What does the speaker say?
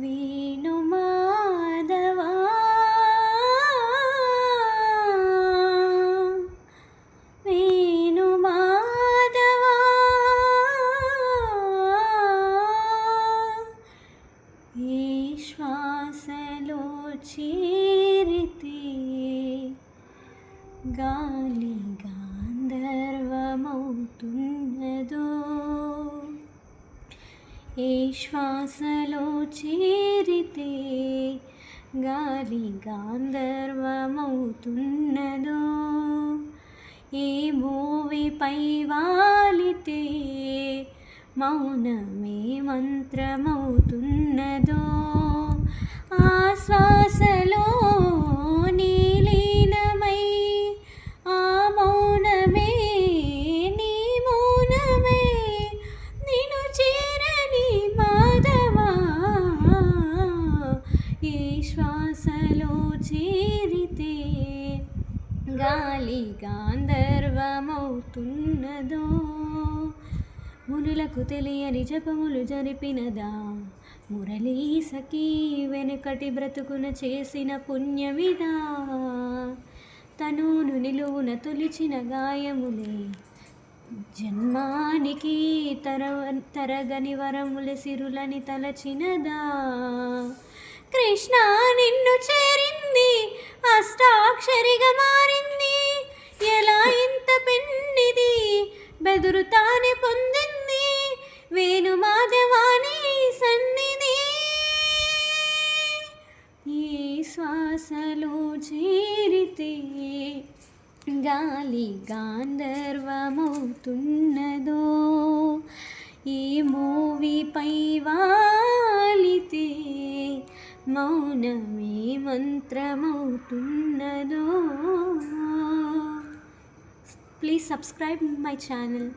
వేణుమాధవా వేణుమాధవా ఏ శ్వాసలో చేరితే గాలి గాంధర్వమవుతున్నదో ఏ శ్వాసలో చేరితే గాలి గాంధర్వమవుతున్నదో ఏ భూమిపై వాలితే మౌనమే మంత్రమవుతున్నదో ఆ శ్వాసలో నీలీనమై ఆ మౌనమే నీ మౌనమే నిన్ను చేరని మాధవా ఏ శ్వాసలో చేరితే గాలి గాంధర్వమవుతున్నదో మునులకు తెలియని జపములు జరిపినదా మురళీ సఖీ వెనుకటి బ్రతుకున చేసిన పుణ్యమిదా తనును నిలువున తొలిచిన గాయములే జన్మానికి తరగని వరముల సిరులని తలచినదా కృష్ణ నిన్ను చేరింది అష్టాక్షరిగా మారింది ఎలా ఇంత పెన్నిది బెదురుతానే పొందింది వేణుమాధవాని సన్నిధి ఈ శ్వాసలో చేరితే గాలి గాంధర్వమవుతున్నదో ఈ మూవీపై వాలితే మౌనమే మంత్రమవుతున్నదో. Please subscribe my channel.